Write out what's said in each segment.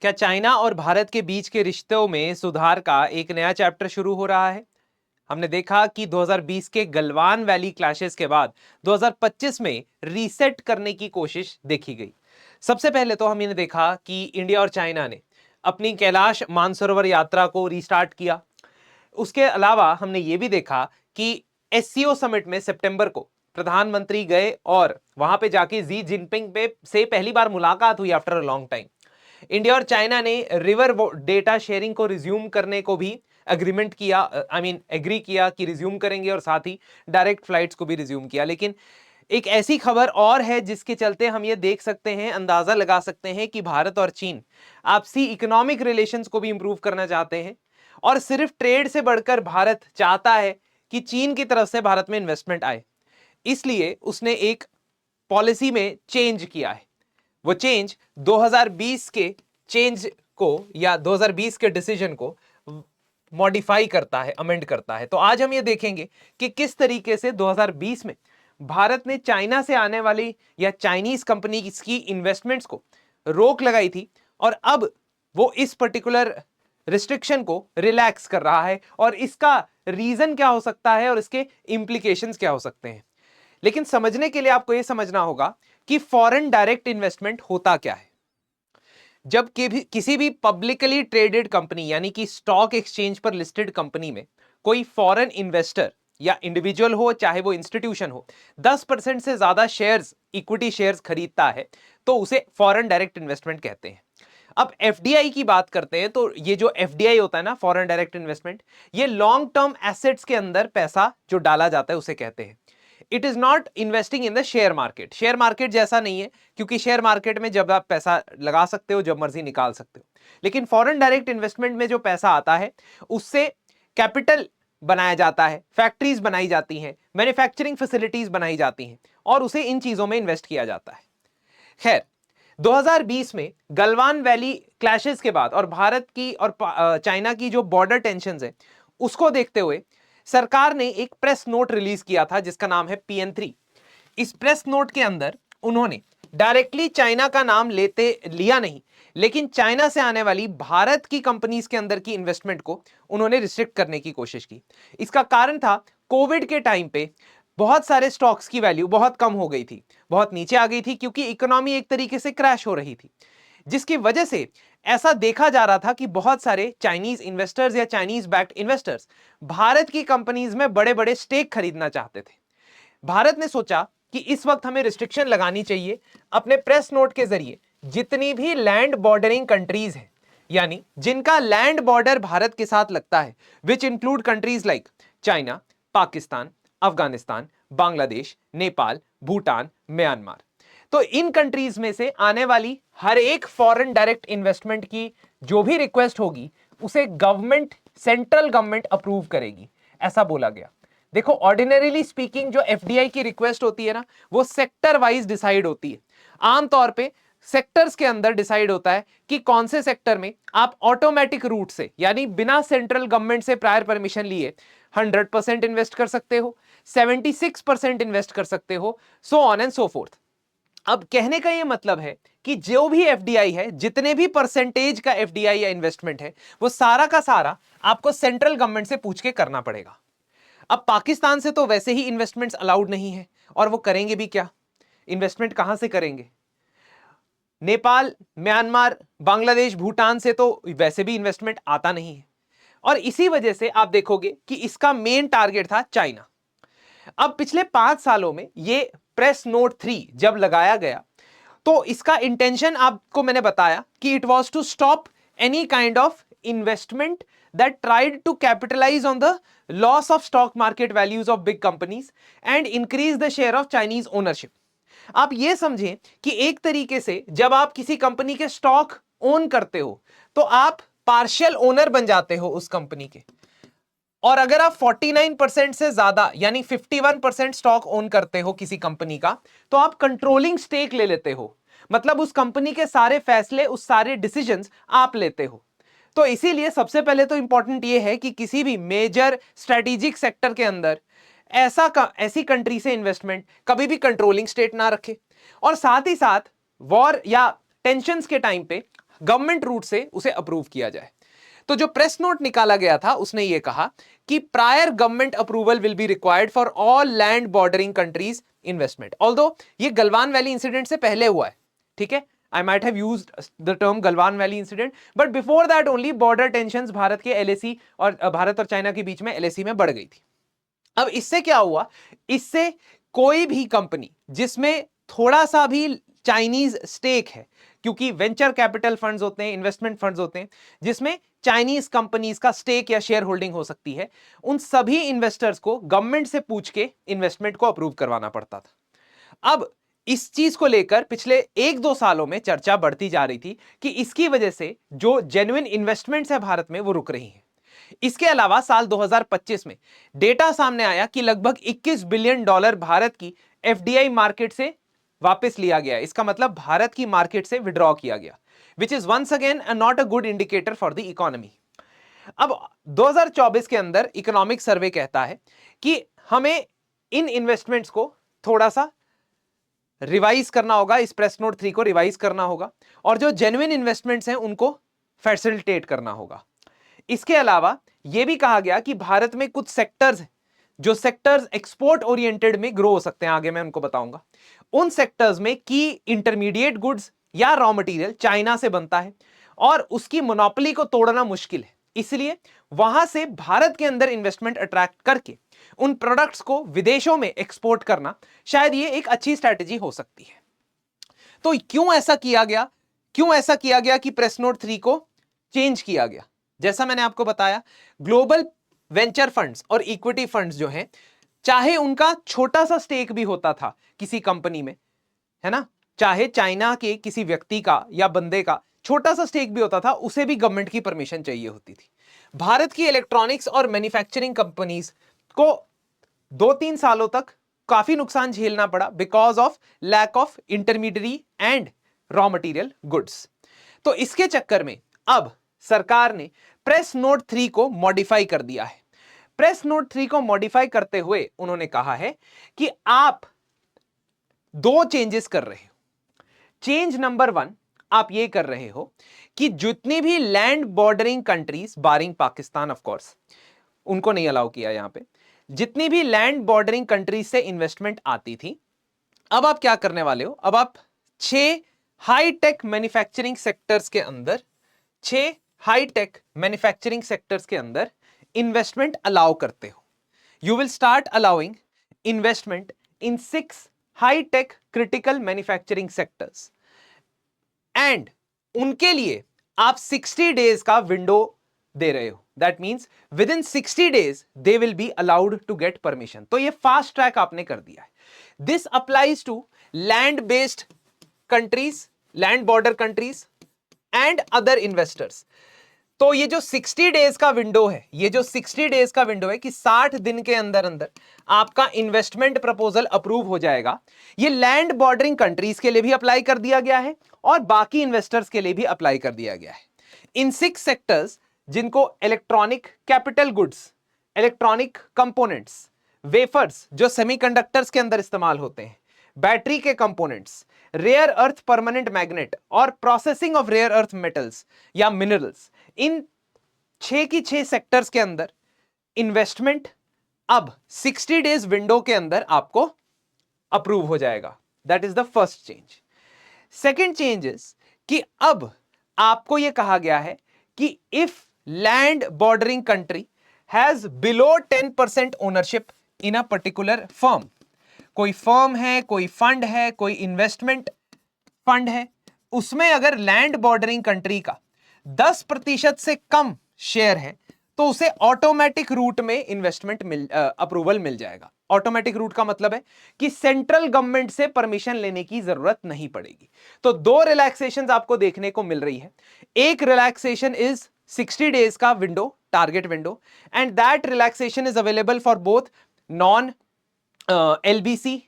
क्या चाइना और भारत के बीच के रिश्तों में सुधार का एक नया चैप्टर शुरू हो रहा है? हमने देखा कि 2020 के गलवान वैली क्लैशेस के बाद 2025 में रीसेट करने की कोशिश देखी गई। सबसे पहले तो हमने देखा कि इंडिया और चाइना ने अपनी कैलाश मानसरोवर यात्रा को रीस्टार्ट किया। उसके अलावा हमने ये भी देखा कि एससीओ समिट में सितंबर को प्रधानमंत्री गए और वहां पे जाके जी जिनपिंग पे से पहली बार मुलाकात हुई after a long time. India और चाइना ने रिवर डेटा शेयरिंग को रिज्यूम करने को भी एग्रीमेंट किया, एग्री किया कि रिज्यूम करेंगे, और साथ ही डायरेक्ट फ्लाइट्स को भी रिज्यूम किया। लेकिन एक ऐसी खबर और है जिसके चलते हम ये देख सकते हैं, अंदाजा लगा सकते हैं कि भारत और चीन आपसी इकोनॉमिक रिलेशंस को भी इंप्रूव करना चाहते हैं, और सिर्फ ट्रेड से बढ़कर भारत चाहता है कि चीन की तरफ से भारत में इन्वेस्टमेंट आए। इसलिए उसने एक पॉलिसी में चेंज किया है। वो चेंज 2020 के चेंज को या 2020 के डिसीजन को मॉडिफाई करता है, अमेंड करता है। तो आज हम ये देखेंगे कि किस तरीके से 2020 में भारत ने चाइना से आने वाली या चाइनीज कंपनी की इन्वेस्टमेंट्स को रोक लगाई थी, और अब वो इस पर्टिकुलर रिस्ट्रिक्शन को रिलैक्स कर रहा है, और इसका रीजन क्या हो सकता है और इसके इंप्लीकेशंस क्या हो सकते हैं। लेकिन समझने के लिए आपको यह समझना होगा कि फॉरेन डायरेक्ट इन्वेस्टमेंट होता क्या है। जब किसी भी पब्लिकली ट्रेडेड कंपनी यानी कि स्टॉक एक्सचेंज पर लिस्टेड कंपनी में कोई फॉरेन इन्वेस्टर या इंडिविजुअल हो चाहे वो इंस्टीट्यूशन हो 10% से ज्यादा शेयर्स, इक्विटी शेयर्स खरीदता है, तो उसे फॉरेन डायरेक्ट इन्वेस्टमेंट कहते हैं। अब एफडीआई की बात करते हैं तो ये जो एफडीआई होता है ना, फॉरेन डायरेक्ट इन्वेस्टमेंट, ये लॉन्ग टर्म एसेट्स के अंदर पैसा जो डाला जाता है उसे कहते हैं। It is not investing in the share market. Share market जैसा नहीं है, क्योंकि शेयर मार्केट में जब आप पैसा लगा सकते हो, जब मर्जी निकाल सकते हो। लेकिन फॉरेन डायरेक्ट इन्वेस्टमेंट में जो पैसा आता है उससे कैपिटल बनाया जाता है, फैक्ट्रीज बनाई जाती हैं, मैन्युफैक्चरिंग फैसिलिटीज बनाई जाती हैं, और उसे इन चीजों में इन्वेस्ट किया जाता है। खैर, 2020 में गलवान वैली क्लैशेस के बाद और भारत की और चाइना की जो बॉर्डर टेंशंस है उसको देखते हुए सरकार ने एक प्रेस नोट रिलीज किया था जिसका नाम है PN3। इस प्रेस नोट के अंदर उन्होंने डायरेक्टली चाइना का नाम लिया नहीं, लेकिन चाइना से आने वाली भारत की कंपनीज के अंदर की इन्वेस्टमेंट को उन्होंने रिस्ट्रिक्ट करने की कोशिश की। इसका कारण था कोविड के टाइम पे बहुत सारे स्टॉक्स की वैल्यू बहुत कम हो गई थी, बहुत नीचे आ गई थी, क्योंकि इकोनॉमी एक तरीके से क्रैश हो रही थी, जिसकी वजह से ऐसा देखा जा रहा था कि बहुत सारे चाइनीज इन्वेस्टर्स या चाइनीज बैक्ड इन्वेस्टर्स भारत की कंपनीज में बड़े बड़े स्टेक खरीदना चाहते थे। भारत ने सोचा कि इस वक्त हमें रिस्ट्रिक्शन लगानी चाहिए। अपने प्रेस नोट के जरिए जितनी भी लैंड बॉर्डरिंग कंट्रीज हैं, यानी जिनका लैंड बॉर्डर भारत के साथ लगता है, which include countries like China, Pakistan, Afghanistan, Bangladesh, Nepal, Bhutan, Myanmar, तो इन कंट्रीज में से आने वाली हर एक फॉरेन डायरेक्ट इन्वेस्टमेंट की जो भी रिक्वेस्ट होगी उसे गवर्नमेंट, सेंट्रल गवर्नमेंट अप्रूव करेगी, ऐसा बोला गया। देखो, ऑर्डिनरीली स्पीकिंग जो एफडीआई की रिक्वेस्ट होती है ना, वो सेक्टर वाइज डिसाइड होती है। आमतौर पे सेक्टर्स के अंदर डिसाइड होता है कि कौन से सेक्टर में आप ऑटोमेटिक रूट से, यानी बिना सेंट्रल गवर्नमेंट से प्रायर परमिशन लिए 100% इन्वेस्ट कर सकते हो, 76% इन्वेस्ट कर सकते हो, so on and so fourth. अब कहने का यह मतलब है कि जो भी एफडीआई है, जितने भी परसेंटेज का एफडीआई या इन्वेस्टमेंट है, वो सारा का सारा आपको सेंट्रल गवर्नमेंट से पूछ के करना पड़ेगा। अब पाकिस्तान से तो वैसे ही इन्वेस्टमेंट्स अलाउड नहीं है, और वो करेंगे भी क्या? इन्वेस्टमेंट कहां से करेंगे? नेपाल, म्यांमार, बांग्लादेश, भूटान से तो वैसे भी इन्वेस्टमेंट आता नहीं है, और इसी वजह से आप देखोगे कि इसका मेन टारगेट था चाइना। अब पिछले 5 सालों में ये प्रेस नोट 3 जब लगाया गया तो इसका इंटेंशन आपको मैंने बताया कि it was to stop any kind of investment that tried to capitalize on the loss of stock market values of big companies and increase the share of Chinese ownership। आप ये समझें कि एक तरीके से जब आप किसी कंपनी के स्टॉक ओन करते हो तो आप पार्शियल ओनर बन जाते हो उस कंपनी के, और अगर आप 49% से ज्यादा यानी 51% स्टॉक ओन करते हो किसी कंपनी का, तो आप कंट्रोलिंग स्टेक ले लेते हो। मतलब उस कंपनी के सारे फैसले, उस सारे डिसीजंस आप लेते हो। तो इसीलिए सबसे पहले तो इंपॉर्टेंट यह है कि किसी भी मेजर स्ट्रेटेजिक सेक्टर के अंदर ऐसी कंट्री से इन्वेस्टमेंट कभी भी कंट्रोलिंग स्टेट ना रखे, और साथ ही साथ वॉर या टेंशंस के टाइम पे गवर्नमेंट रूट से उसे अप्रूव किया जाए। तो जो प्रेस नोट निकाला गया था उसने यह कहा कि prior government approval will be required for all land bordering countries investment. Although ये गलवान वैली इंसिडेंट से पहले हुआ है, ठीक है, I might have used the term Galwan valley incident, but before that only border tensions Bharat के एलएसी और भारत और चाइना के बीच में एलएसी में बढ़ गई थी। अब इससे क्या हुआ, इससे कोई भी कंपनी जिसमें थोड़ा सा भी चाइनीज स्टेक है, क्योंकि वेंचर कैपिटल फंड्स होते हैं, इन्वेस्टमेंट फंड्स होते हैं जिसमें चाइनीज कंपनीज का स्टेक या शेयर होल्डिंग हो सकती है, उन सभी इन्वेस्टर्स को गवर्नमेंट से पूछ के इन्वेस्टमेंट को अप्रूव करवाना पड़ता था। अब इस चीज को लेकर पिछले 1-2 सालों में चर्चा बढ़ती जा रही थी कि इसकी वजह से जो जेन्युइन इन्वेस्टमेंट्स है भारत में वो रुक रही हैं। इसके अलावा साल 2025 में डेटा सामने आया कि लगभग $21 बिलियन भारत की एफडीआई मार्केट से वापस लिया गया। इसका मतलब भारत की मार्केट से विड्रॉ किया गया, which is once again not a good indicator for the economy. अब 2024 के अंदर इकोनॉमिक सर्वे कहता है कि हमें इन इन्वेस्टमेंट्स को थोड़ा सा रिवाइज करना होगा, इस प्रेस नोट 3 को रिवाइज करना होगा और जो जेन्युइन इन्वेस्टमेंट्स हैं उनको फैसिलिटेट करना होगा। इसके अलावा यह भी कहा गया कि भारत में कुछ सेक्टर्स हैं जो सेक्टर्स एक्सपोर्ट ओरिएंटेड में ग्रो हो सकते हैं, आगे मैं उनको बताऊंगा। उन सेक्टर्स में की इंटरमीडिएट गुड्स या रॉ मटेरियल चाइना से बनता है और उसकी मोनोपोली को तोड़ना मुश्किल है, इसलिए वहां से भारत के अंदर इन्वेस्टमेंट अट्रैक्ट करके उन प्रोडक्ट्स को विदेशों में एक्सपोर्ट करना शायद ये एक अच्छी स्ट्रैटेजी हो सकती है। तो क्यों ऐसा किया गया कि प्रेस नोट 3 को चेंज किया गया? जैसा मैंने आपको बताया, ग्लोबल वेंचर फंड्स और इक्विटी फंड्स जो हैं, चाहे उनका छोटा सा स्टेक भी होता था किसी कंपनी में, है ना, चाहे चाइना के किसी व्यक्ति का या बंदे का छोटा सा स्टेक भी होता था, उसे भी गवर्नमेंट की परमिशन चाहिए होती थी। भारत की इलेक्ट्रॉनिक्स और मैन्युफैक्चरिंग कंपनीज को 2-3 सालों तक काफी नुकसान झेलना पड़ा because of lack of intermediary and raw material goods. तो इसके चक्कर में अब सरकार ने प्रेस नोट 3 को मॉडिफाई कर दिया है। प्रेस नोट 3 को मॉडिफाई करते हुए उन्होंने कहा है कि आप 2 चेंजेस कर रहे हो। चेंज नंबर 1 आप ये कर रहे हो कि जितनी भी land bordering countries, barring Pakistan of course, उनको नहीं अलाउ किया यहां पे, जितनी भी लैंड बॉर्डरिंग कंट्रीज से इन्वेस्टमेंट आती थी, अब आप क्या करने वाले हो, अब आप 6 हाईटेक मैन्युफैक्चरिंग सेक्टर्स के अंदर, 6 हाईटेक मैन्युफैक्चरिंग सेक्टर्स के अंदर इन्वेस्टमेंट अलाउ करते हो। You will start allowing investment in 6 hi tech critical manufacturing sectors and उनके लिए आप 60 डेज का विंडो दे रहे हो। That means within 60 days they will be allowed to get permission. तो ये फास्ट ट्रैक आपने कर दिया है। This applies to land based countries, land border countries and other investors. तो ये जो 60 डेज का विंडो है, ये जो 60 डेज का विंडो है कि 60 दिन के अंदर अंदर आपका इन्वेस्टमेंट प्रपोजल अप्रूव हो जाएगा, ये लैंड बॉर्डरिंग कंट्रीज के लिए भी अप्लाई कर दिया गया है और बाकी इन्वेस्टर्स के लिए भी अप्लाई कर दिया गया है। इन 6 सेक्टर्स जिनको electronic capital goods, electronic components, wafers जो सेमीकंडक्टर्स के अंदर इस्तेमाल होते हैं, बैटरी के components, rare earth permanent magnet और processing of rare earth metals या मिनरल्स, इन 6 की 6 सेक्टर्स के अंदर इन्वेस्टमेंट अब 60 डेज विंडो के अंदर आपको अप्रूव हो जाएगा। That is the first change. Second change is कि अब आपको यह कहा गया है कि if land bordering country has below 10% ownership in a particular firm, कोई फर्म है, कोई फंड है, कोई इन्वेस्टमेंट फंड है, उसमें अगर लैंड बॉर्डरिंग कंट्री का 10% से कम शेयर है तो उसे ऑटोमेटिक रूट में इन्वेस्टमेंट अप्रूवल मिल जाएगा। ऑटोमेटिक रूट का मतलब है कि सेंट्रल गवर्नमेंट से परमिशन लेने की जरूरत नहीं पड़ेगी। तो 2 रिलैक्सेशंस आपको देखने को मिल रही है। एक रिलैक्सेशन इज 60 डेज का window, target window, and that relaxation is available for both non LBC,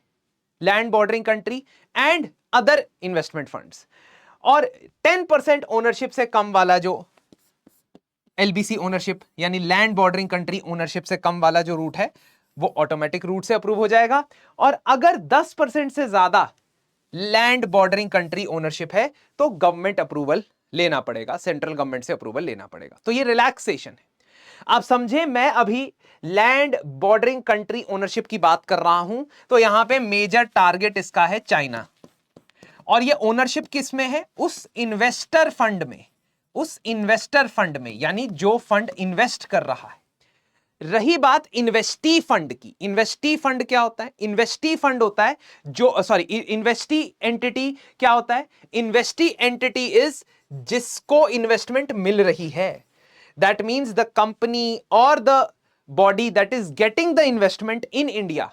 land bordering country and other investment funds. और 10% ओनरशिप से कम वाला जो LBC ओनरशिप यानी लैंड बॉर्डरिंग कंट्री ओनरशिप से कम वाला जो रूट है वो ऑटोमेटिक रूट से अप्रूव हो जाएगा। और अगर 10% से ज्यादा लैंड बॉर्डरिंग कंट्री ओनरशिप है तो गवर्नमेंट अप्रूवल लेना पड़ेगा, सेंट्रल गवर्नमेंट से अप्रूवल लेना पड़ेगा। तो ये रिलैक्सेशन है। आप समझे, मैं अभी लैंड बॉर्डरिंग कंट्री ओनरशिप की बात कर रहा हूं, तो यहां पे मेजर टारगेट इसका है चाइना, और ये ओनरशिप किस में है? उस इन्वेस्टर फंड में, उस इन्वेस्टर फंड में, यानी जो फंड इन्वेस्ट कर रहा है। रही बात इन्वेस्टी फंड की, इन्वेस्टी फंड क्या होता है? इन्वेस्टी फंड होता है जो, सॉरी, इन्वेस्टी एंटिटी क्या होता है? इन्वेस्टी एंटिटी इज जिसको इन्वेस्टमेंट मिल रही है। दैट मीन्स द कंपनी और the body that is getting the investment in India,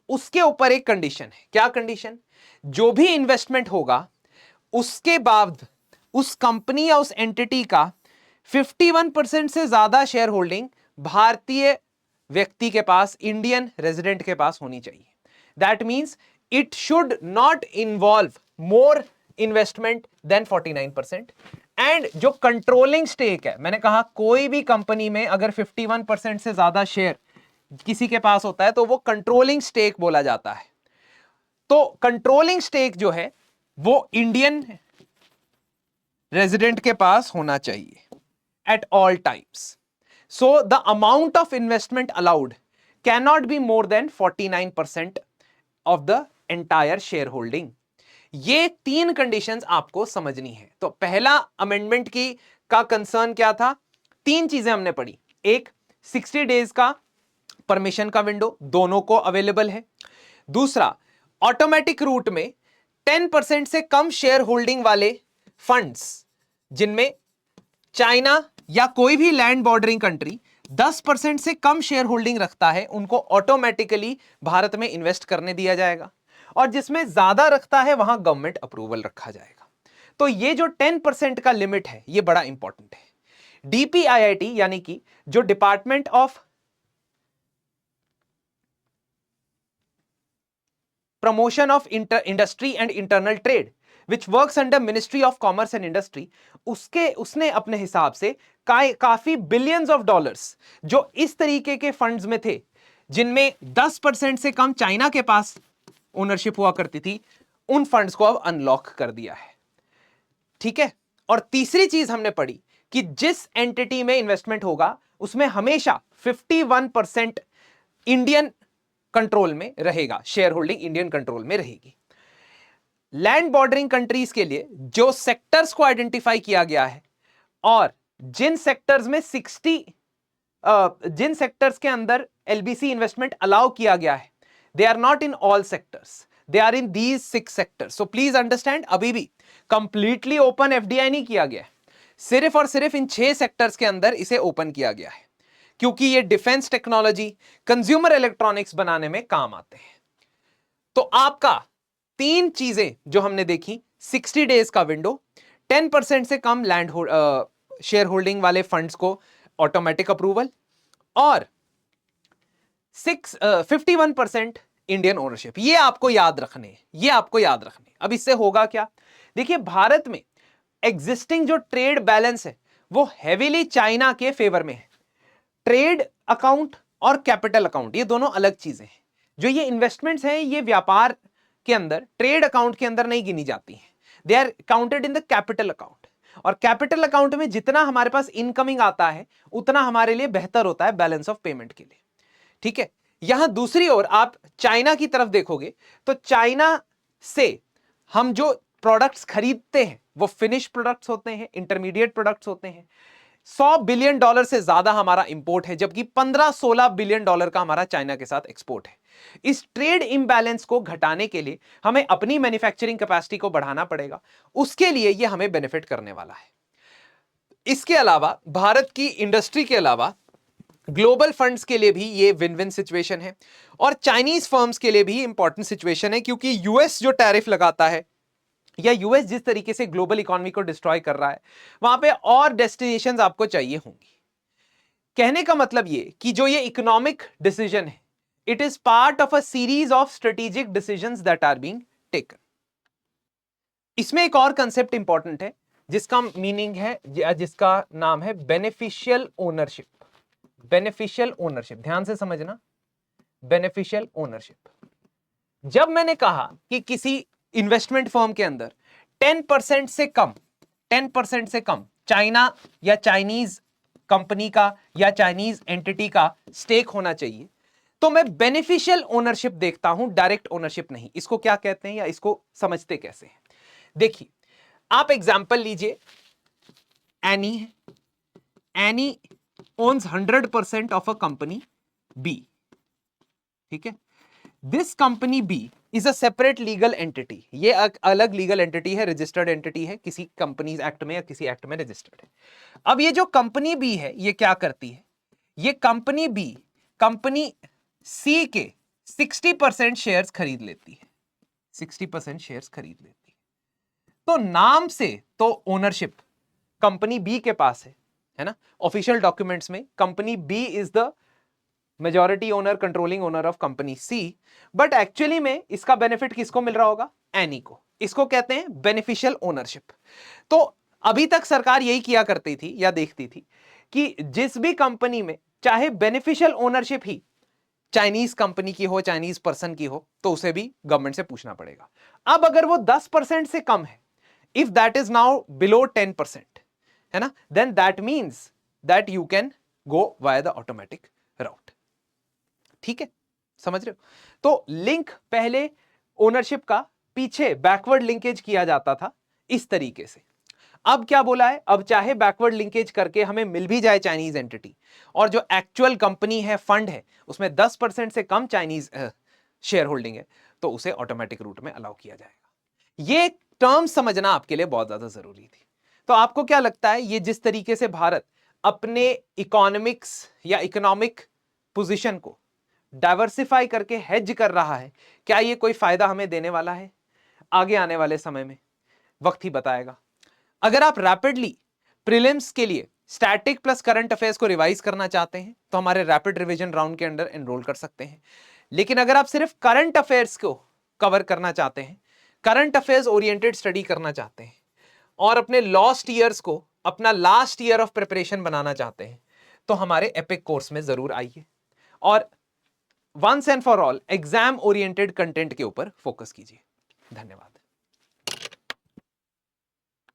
उसके ऊपर एक कंडीशन है। क्या कंडीशन? जो भी इन्वेस्टमेंट होगा उसके बाद उस कंपनी या उस एंटिटी का 51% से ज्यादा शेयर होल्डिंग भारतीय व्यक्ति के पास, इंडियन रेजिडेंट के पास होनी चाहिए। That means it should not involve more investment than 49%। And जो कंट्रोलिंग स्टेक है, मैंने कहा कोई भी कंपनी में अगर 51% से ज्यादा शेयर किसी के पास होता है तो वो कंट्रोलिंग स्टेक बोला जाता है। तो कंट्रोलिंग स्टेक जो है वो इंडियन रेजिडेंट के पास होना चाहिए at all times. So the amount of investment allowed can not be more than 49% of the entire share holding. ये 3 कंडीशंस आपको समझनी है। तो पहला अमेंडमेंट की का कंसर्न क्या था? 3 चीजें हमने पढ़ी। एक, 60 डेज का परमिशन का विंडो दोनों को अवेलेबल है। दूसरा, ऑटोमेटिक रूट में 10% से कम शेयर होल्डिंग वाले फंड्स, जिनमें चाइना या कोई भी लैंड बॉर्डरिंग कंट्री 10% से कम शेयर होल्डिंग रखता है, उनको ऑटोमेटिकली भारत में इन्वेस्ट करने दिया जाएगा, और जिसमें ज्यादा रखता है वहां गवर्नमेंट अप्रूवल रखा जाएगा। तो ये जो 10% का लिमिट है ये बड़ा इंपॉर्टेंट है। डीपीआईआईटी यानी कि जो department of promotion of industry and internal trade which works under ministry of commerce and industry, उसने अपने हिसाब से काफी बिलियंस ऑफ डॉलर्स जो इस तरीके के फंड्स में थे, जिनमें 10% से कम चाइना के पास ओनरशिप हुआ करती थी, उन फंड्स को अब अनलॉक कर दिया है। ठीक है। और तीसरी चीज हमने पढ़ी कि जिस एंटिटी में इन्वेस्टमेंट होगा उसमें हमेशा 51% इंडियन कंट्रोल में रहेगा, शेयर होल्डिंग इंडियन कंट्रोल में रहेगी। लैंड बॉर्डरिंग कंट्रीज के लिए जो सेक्टर्स को आइडेंटिफाई किया गया है, और जिन सेक्टर्स में जिन सेक्टर्स के अंदर एलबीसी इन्वेस्टमेंट अलाउ किया गया है, they are not in all sectors, they are in these 6 sectors. So please understand, अभी भी कंप्लीटली ओपन एफडीआई नहीं किया गया है, सिर्फ और सिर्फ इन 6 सेक्टर्स के अंदर इसे ओपन किया गया है, क्योंकि ये डिफेंस टेक्नोलॉजी, कंज्यूमर इलेक्ट्रॉनिक्स बनाने में काम आते हैं। तो आपका 3 चीजें जो हमने देखी, 60 डेज का विंडो, 10% से कम लैंड शेयर होल्डिंग वाले फंड्स को ऑटोमेटिक अप्रूवल, और 51% इंडियन ओनरशिप, ये आपको याद रखने, ये आपको याद रखने। अब इससे होगा क्या? देखिए, भारत में एग्जिस्टिंग जो ट्रेड बैलेंस है वो हेवीली चाइना के फेवर में है। ट्रेड अकाउंट और कैपिटल अकाउंट ये दोनों अलग चीजें हैं। जो ये इन्वेस्टमेंट्स हैं ये व्यापार के अंदर ट्रेड अकाउंट के अंदर नहीं गिनी जाती हैं, they are counted in the capital account. और कैपिटल अकाउंट में जितना हमारे पास इनकमिंग आता है उतना हमारे लिए बेहतर होता है बैलेंस ऑफ पेमेंट के लिए। ठीक है। यहां दूसरी ओर आप चाइना की तरफ देखोगे तो चाइना से हम जो प्रोडक्ट्स खरीदते हैं वो फिनिश प्रोडक्ट्स होते हैं, इंटरमीडिएट प्रोडक्ट्स होते हैं। $100 बिलियन से ज्यादा हमारा इंपोर्ट है, जबकि 15-16 बिलियन डॉलर का हमारा चाइना के साथ एक्सपोर्ट है। इस ट्रेड इंबैलेंस को घटाने के लिए हमें अपनी मैन्युफैक्चरिंग कैपेसिटी को बढ़ाना पड़ेगा, उसके लिए यह हमें बेनिफिट करने वाला है। इसके अलावा भारत की इंडस्ट्री के अलावा ग्लोबल फंड्स के लिए भी ये विन विन सिचुएशन है, और चाइनीज फर्म्स के लिए भी इंपॉर्टेंट सिचुएशन है, क्योंकि यूएस जो टैरिफ लगाता है या यूएस जिस तरीके से ग्लोबल इकोनॉमी को डिस्ट्रॉय कर रहा है, वहां पे और डेस्टिनेशंस आपको चाहिए होंगी। कहने का मतलब ये कि जो ये इकोनॉमिक डिसीजन है, it is part of a series of strategic decisions that are being taken. इसमें एक और कंसेप्ट इंपॉर्टेंट है जिसका मीनिंग है, जिसका नाम है बेनिफिशियल ओनरशिप। बेनिफिशियल ओनरशिप, ध्यान से समझना, बेनिफिशियल ओनरशिप। जब मैंने कहा कि किसी इन्वेस्टमेंट फर्म के अंदर 10% से कम 10% से कम चाइना या चाइनीज कंपनी का या चाइनीज एंटिटी का स्टेक होना चाहिए, तो मैं बेनिफिशियल ओनरशिप देखता हूं, डायरेक्ट ओनरशिप नहीं। इसको क्या कहते हैं या इसको समझते कैसे हैं? देखिए, आप एग्जांपल लीजिए, एनी है, any owns 100% of a company B, ठीक है। This company B is a separate legal entity, ये अलग लीगल एंटिटी है, रजिस्टर्ड एंटिटी है, किसी कंपनीज एक्ट में या किसी एक्ट में रजिस्टर्ड है। अब ये जो कंपनी B है, ये क्या करती है? ये कंपनी B कंपनी C के 60% शेयर्स खरीद लेती है, 60% शेयर्स खरीद लेती है। तो नाम से तो ओनरशिप कंपनी B के पास है ना। ऑफिशियल डॉक्यूमेंट्स में company B is the majority owner, controlling owner of company C, but actually में इसका बेनिफिट किसको मिल रहा होगा? एनी को। इसको कहते हैं बेनिफिशियल ओनरशिप। तो अभी तक सरकार यही किया करती थी या देखती थी कि जिस भी कंपनी में चाहे बेनिफिशियल ओनरशिप ही चाइनीज कंपनी की हो, चाइनीज पर्सन की हो, तो उसे भी गवर्नमेंट से पूछना पड़ेगा। अब अगर वो 10% से कम है, if that is now below 10%, है ना, then that means that you can go via the automatic route. ठीक है, समझ रहे हो? तो लिंक पहले ओनरशिप का पीछे बैकवर्ड लिंकेज किया जाता था इस तरीके से। अब क्या बोला है? अब चाहे बैकवर्ड लिंकेज करके हमें मिल भी जाए चाइनीज एंटिटी, और जो एक्चुअल कंपनी है, फंड है, उसमें 10% से कम चाइनीज शेयर होल्डिंग है, तो उसे ऑटोमेटिक रूट में अलाउ किया जाएगा। ये टर्म समझना आपके लिए बहुत ज्यादा जरूरी थी। तो आपको क्या लगता है, ये जिस तरीके से भारत अपने इकोनॉमिक्स या इकोनॉमिक पोजीशन को डाइवर्सिफाई करके हेज कर रहा है, क्या ये कोई फायदा हमें देने वाला है? आगे आने वाले समय में वक्त ही बताएगा। अगर आप रैपिडली प्रीलिम्स के लिए स्टैटिक प्लस करंट अफेयर्स को रिवाइज करना चाहते हैं, तो हमारे रैपिड रिवीजन राउंड के अंदर एनरोल कर सकते हैं। लेकिन अगर आप सिर्फ करंट अफेयर्स को कवर करना चाहते हैं, करंट अफेयर्स ओरिएंटेड स्टडी करना चाहते हैं, और अपने लॉस्ट ईयर्स को अपना लास्ट ईयर ऑफ प्रिपरेशन बनाना चाहते हैं, तो हमारे एपिक कोर्स में जरूर आइए और once and for all exam oriented content के ऊपर फोकस कीजिए। धन्यवाद।